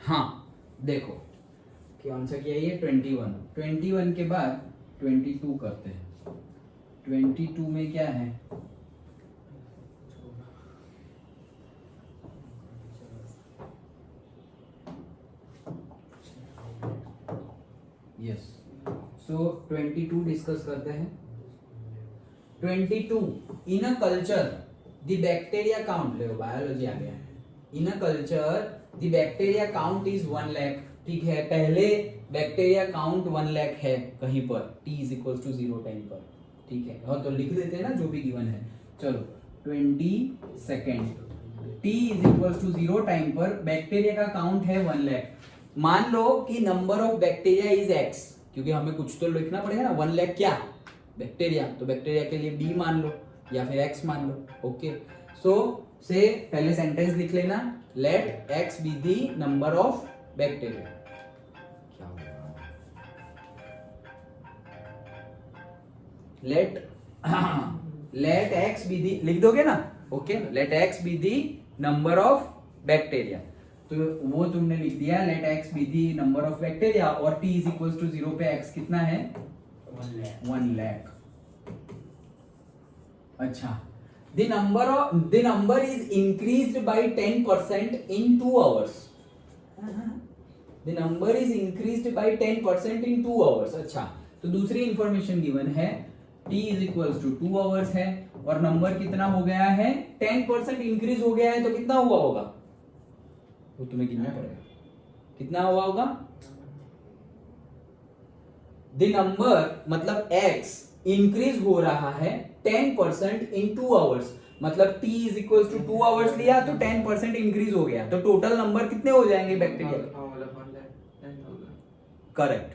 हाँ देखो कौन सा किया ये 21 के बाद 22 करते हैं। 22 में क्या है, यस, सो 22 डिस्कस करते हैं। 22 in a culture the bacteria count, देखो बायोलॉजी आ गया है। In a culture the bacteria count is 1 lakh, ठीक है, पहले बैक्टीरिया काउंट 1 लाख है कहीं पर, t is equal to 0 time पर, ठीक है, और तो लिख देते हैं ना जो भी गिवन है। चलो 20 second, t is equal to 0 time पर बैक्टीरिया का काउंट है 1 लाख। मान लो कि number of bacteria is x, क्योंकि हमें कुछ तो लिखना पड़ेगा ना, 1 लाख क्या बैक्टीरिया, तो बैक्टीरिया के लिए b मान लो या फिर x मान लो। ओके, सो से पहले सेंटेंस लिख लेना, let x be the number of bacteria. क्या होगा, लेट x बी दी, लिख दोगे ना, okay, let x be the number of bacteria, तो वो तुमने लिख दिया, let x be the number of bacteria, और t इज इक्वल टू 0 पे x कितना है 1 लाख। अच्छा, the number is increased by 10% in 2 hours. The number is increased by 10% in 2 hours. अच्छा, तो दूसरी इंफॉर्मेशन गिवन है, t is equals to 2 hours है, और नंबर कितना हो गया है 10% इंक्रीज हो गया है, तो कितना हुआ होगा वो तुम्हें गिनना पड़ेगा, कितना हुआ होगा। द नंबर मतलब x इंक्रीज हो रहा है 10% इन 2 आवर्स, मतलब t is equal to 2 hours लिया तो 10% इंक्रीज हो गया, तो टोटल नंबर कितने हो जाएंगे बैक्टीरिया, करेक्ट।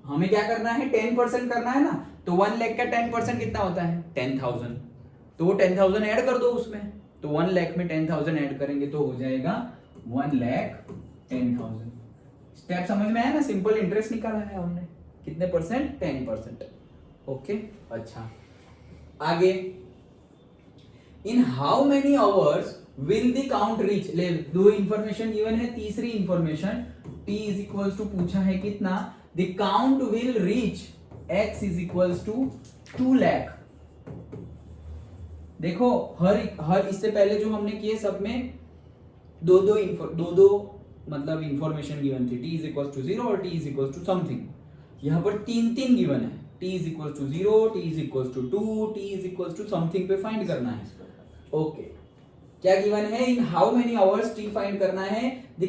हमें क्या करना है 10% करना है ना, तो 1 लाख का 10% कितना होता है 10,000, तो वो 10,000 ऐड कर दो उसमें, तो 1 लाख में 10,000 ऐड करेंगे तो हो जाएगा 1,10,000। स्टेप समझ में आया ना, सिंपल इंटरेस्ट निकाला है हमने, कितने परसेंट 10%। ओके, अच्छा आगे, in how many hours will the count reach, ले दो इंफॉर्मेशन गिवन है, तीसरी information t is equal to पूछा है कितना, the count will reach x is equal to 2 lakh. देखो हर इससे पहले जो हमने किए सब में दो मतलब इंफॉर्मेशन गिवन थी, t इज इक्वल टू 0 और t is equal to something, यहां पर तीन गिवन है, t is equal to 0, t is equal to 2, t is equal to something पे फाइंड करना है। ओके, क्या गिवन है, in how many hours t find करना है, the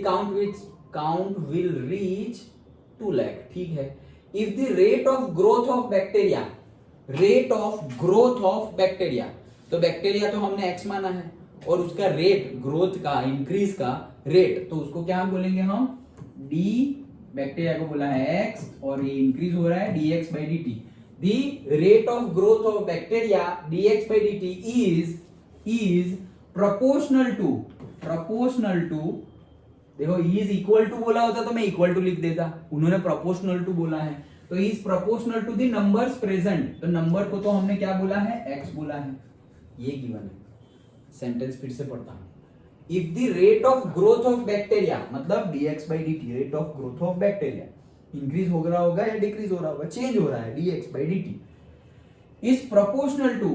count will reach 2 lakh, ठीक है। If the rate of growth of bacteria, तो बैक्टीरिया तो हमने x माना है, और उसका रेट ग्रोथ का इंक्रीज का रेट, तो उसको क्या बोलेंगे हम d, बैक्टीरिया को बोला है x और ये इंक्रीज हो रहा है dx by dt, the rate of growth of bacteria dx by dt is proportional to, देखो is equal to बोला होता तो मैं equal to लिख देता, उन्होंने proportional to बोला है, तो is proportional to the numbers present, तो नंबर को तो हमने क्या बोला है x बोला है, ये गिवन है। सेंटेंस फिर से पढ़ता हूं, if the rate of growth of bacteria मतलब dx by dt, rate of growth of bacteria increase हो रहा होगा या डिक्रीज हो रहा होगा, चेंज हो रहा है dx by dt, is proportional to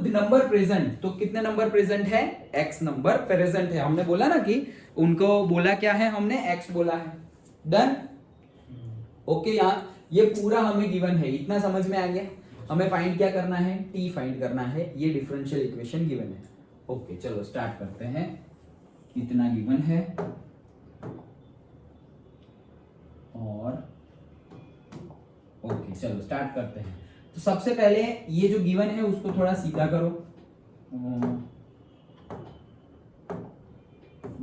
the number present, तो कितने नंबर प्रेजेंट है x नंबर प्रेजेंट है, हमने बोला ना कि उनको बोला क्या है, हमने x बोला है, डन। ओके, यहाँ ये पूरा हमें गिवन है, इतना समझ में आ गया। हमें फाइंड क्या करना है, t फाइंड करना है, ये डिफरेंशियल इक्वेशन गिवन है। ओके चलो स्टार्ट करते हैं, कितना गिवन है, और ओके चलो स्टार्ट करते हैं। तो सबसे पहले ये जो गिवन है उसको थोड़ा सीधा करो,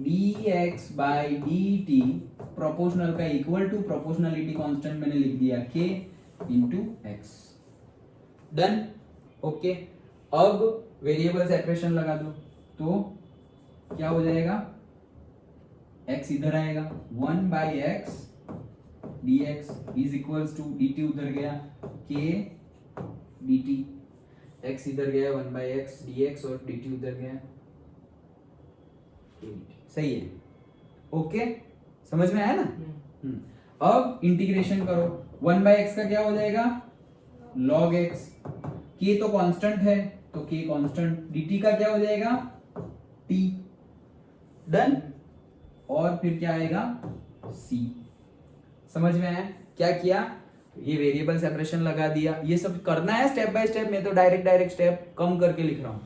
dx by dt प्रोपोर्शनल का इक्वल टू प्रोपोर्शनलिटी कांस्टेंट मैंने लिख दिया k into x, done. Okay, अब वेरिएबल सेपरेशन लगा दो, तो क्या हो जाएगा, x इधर आएगा, 1 by x dx is equals to dt उधर गया k dt, x इधर गया 1 by x dx और dt उधर गया सही है, ओके, समझ में आया ना। अब इंटीग्रेशन करो, 1/x का क्या हो जाएगा, log x, k तो कांस्टेंट है तो k कांस्टेंट, dt का क्या हो जाएगा, t, डन। और फिर क्या आएगा, c। समझ में आया क्या किया, ये वेरिएबल सेपरेशन लगा दिया, ये सब करना है स्टेप बाय स्टेप, मैं तो डायरेक्ट स्टेप कम करके लिख रहा हूं।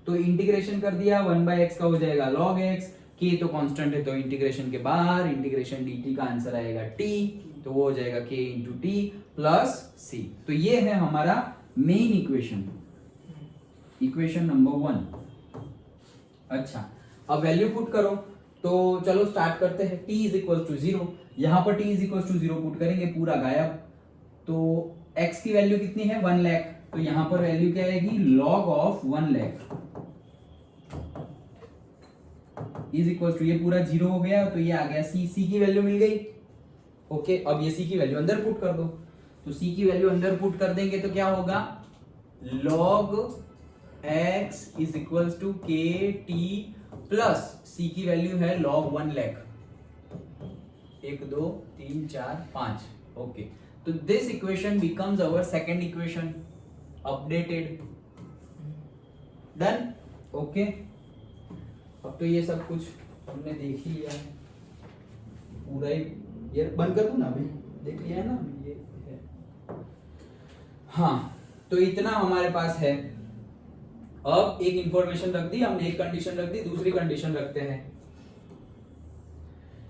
तो इंटीग्रेशन कर दिया, 1/x का हो जाएगा log x, k तो कांस्टेंट है तो इंटीग्रेशन के बाहर इंटीग्रेशन dt का आंसर आएगा t, तो वो हो जाएगा k into T plus c। तो ये है हमारा मेन इक्वेशन, इक्वेशन नंबर 1। अच्छा, अब वैल्यू पुट करो, तो चलो स्टार्ट करते हैं। t इज इक्वल टू 0, यहां पर t is equal to 0 put करेंगे, पूरा गायब। तो x की वैल्यू कितनी है, 1 लाख, तो यहां पर वैल्यू क्या आएगी, log of 1 lakh is equal to, ये पूरा 0 हो गया तो ये आ गया c, c की वैल्यू मिल गई। ओके, अब ये c की वैल्यू अंदर पुट कर दो, तो c की वैल्यू अंदर पुट कर देंगे तो क्या होगा, log x is equal to k t plus c की वैल्यू है log 1 लाख, 1 2 3 4 5। ओके, तो this equation becomes our second equation, updated, done. Okay, अब तो ये सब कुछ हमने देख ही लिया है, पूरा ही, ये बंद कर दूं ना, अभी देख लिया है ना ये है। हाँ, तो इतना हमारे पास है। अब एक इंफॉर्मेशन रख दी हमने, एक कंडीशन रख दी, दूसरी कंडीशन रखते हैं।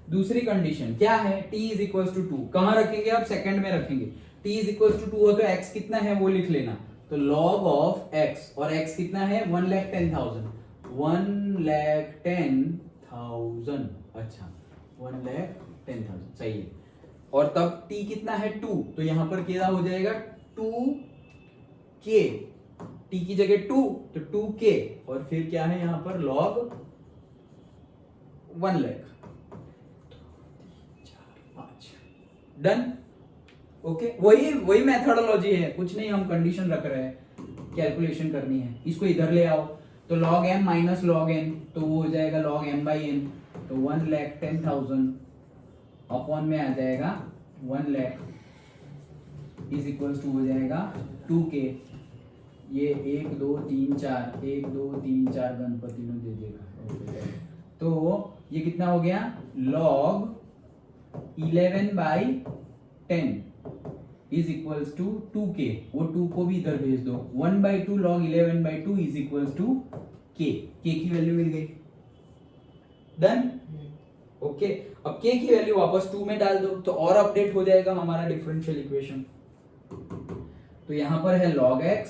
दूसरी कंडीशन क्या है, t इज इक्वल टू 2, कहां रखेंगे, अब सेकंड में रखेंगे। t इज इक्वल टू 2 हो तो x कितना है वो लिख लेना, तो log ऑफ x, और x कितना है, 1,10,000, 1,10,000, अच्छा 1,10,000, सही है। और तब t कितना है, 2, तो यहां पर क्या हो जाएगा, 2k, t की जगह 2 तो 2k, और फिर क्या है यहां पर log 1 लाख, डन। ओके, वही मेथोडोलॉजी है, कुछ नहीं, हम कंडीशन रख रहे हैं, कैलकुलेशन करनी है। इसको इधर ले आओ, तो log m minus log n, तो वो हो जाएगा log m by n, तो 1,10,000 अपॉन में आ जाएगा 1 लाख इज इक्वल टू हो जाएगा 2k, ये 1 2 3 4, 1 2 3 4 गणपति ने दे देगा, तो ये कितना हो गया, log 11/10 is equals to 2k, वो 2 को भी इधर भेज दो, 1/2 log 11/2 is equals to k, k की वैल्यू मिल गई, डन। ओके, अब k की वैल्यू वापस 2 में डाल दो, तो और अपडेट हो जाएगा हमारा डिफरेंशियल इक्वेशन। तो यहां पर है log x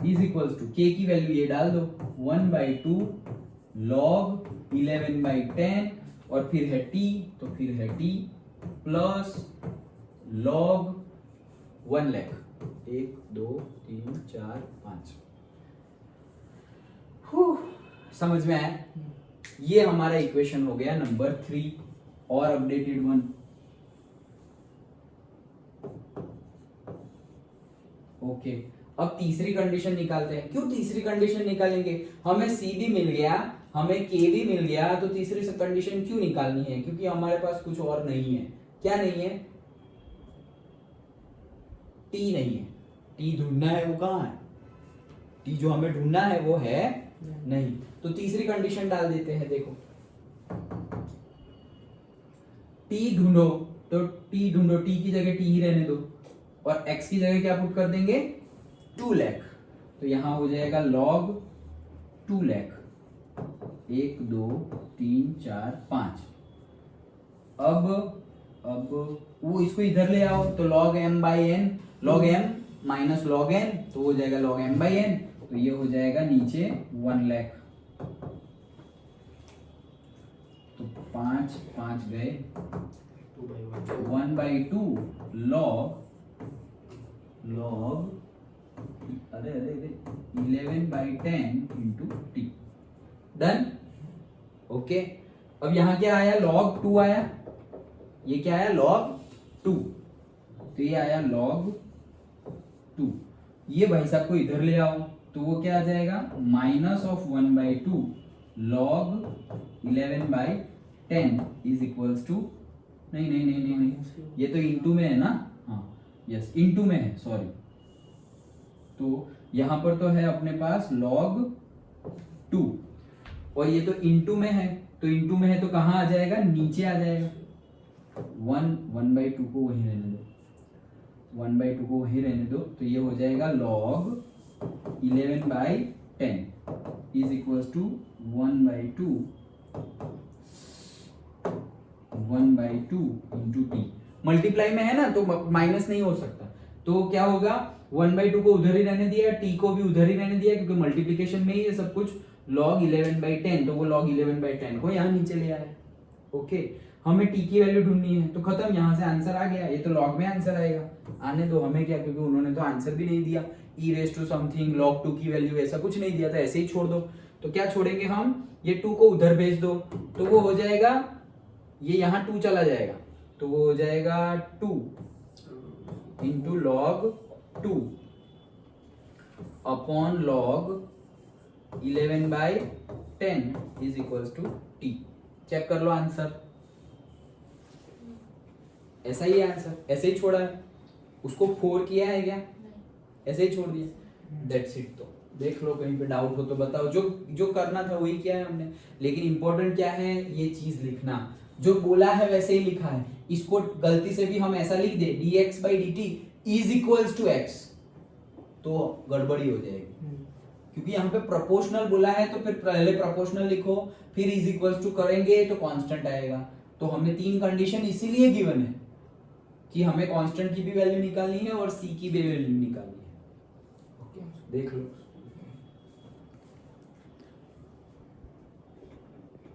is equals to, k की वैल्यू ये डाल दो, 1/2 log 11/10, और फिर है t, तो फिर है t प्लस log 1 लाख, 1 2 3 4 5। समझ में आया, ये हमारा इक्वेशन हो गया नंबर 3 और अपडेटेड वन। ओके, अब तीसरी कंडीशन निकालते हैं। क्यों तीसरी कंडीशन निकालेंगे, हमें c भी मिल गया, हमें k भी मिल गया, तो तीसरी कंडीशन क्यों निकालनी है, क्योंकि हमारे पास कुछ और नहीं है। क्या नहीं है, t नहीं है, t ढूंढना है, वो कहां है, t जो हमें ढूंढना है वो है नहीं, तो तीसरी कंडीशन डाल देते हैं। देखो, t ढूंढो, तो t ढूंढो, t की जगह t ही रहने दो, और x की जगह क्या पुट कर देंगे, 2 लाख, तो यहां हो जाएगा log 2 लाख, 1 2 3 4 5। अब वो इसको इधर ले आओ, तो log m by n, log m minus log n, तो हो जाएगा log m by n, तो ये हो जाएगा नीचे 1 लाख, तो 5 5 गए, 1/2 log अरे 11/10 इंटू टी, डन। ओके, अब यहां क्या आया, log 2 आया, ये क्या आया, log 2, तो ये आया log 2, ये भाई साहब को इधर ले आओ, तो वो क्या आ जाएगा, minus of 1/2 log 11/10 is equals to, नहीं, ये तो इंटू में है ना, हाँ यस इंटू में है, सॉरी। तो यहां पर तो है अपने पास log 2 और ये तो इंटू में है, तो इंटू में है तो कहाँ आ जाएगा, नीचे आ जाएगा। 1/2 को वहीं रहने दो, 1/2 को वहीं रहने दो, तो ये हो जाएगा log 11/10 is equals to 1/2 into t. Multiply में है ना तो माइनस नहीं हो सकता, तो क्या होगा 1/2 को उधर ही रहने दिया, टी को भी उधर ही रहने दिया, क्योंकि मल्टीप्लिकेशन में ही ये सब कुछ log 11/10, तो वो log 11/10 को यहाँ नीचे ले आया। ओके, हमें टी की वैल्यू ढूंढनी है, तो खत्म, यहाँ से आंसर आ गया। ये तो log में आंसर आएगा, आने दो, हमें क्या, क्योंकि उन्होंने तो आंसर भी नहीं दिया, e raise to something log 2 की वैल्यू ऐसा कुछ नहीं दिया था, ऐसे ही छोड़ दो। तो क्या छोड़ेंगे हम, ये 2 को उधर भेज दो, तो वो हो जाएगा, ये यहाँ 2 चला जाएगा, तो वो हो जाएगा 2 into log 2 upon log 11/10 is equals to t. Check कर लो आंसर, ऐसा ही आंसर, ऐसे ही छोड़ा है, उसको 4 किया है क्या, ऐसे ही छोड़ दिया, दैट्स इट। तो देख लो, कहीं पे डाउट हो तो बताओ, जो करना था वही किया है हमने, लेकिन इंपॉर्टेंट क्या है, ये चीज लिखना, जो बोला है वैसे ही लिखा है। इसको गलती से भी हम ऐसा लिख दे dx/dt is equals to x, तो गड़बड़ी हो जाएगी, क्योंकि यहाँ पे प्रोपोर्शनल बोला है, तो फिर पहले प्रोपोर्शनल लिखो, फिर इज इक्वल्स टू करेंगे तो कांस्टेंट आएगा। तो हमने 3 कंडीशन इसीलिए गिवन है कि हमें कांस्टेंट की भी वैल्यू निकालनी है और c की भी वैल्यू निकालनी है। ओके, देख लो।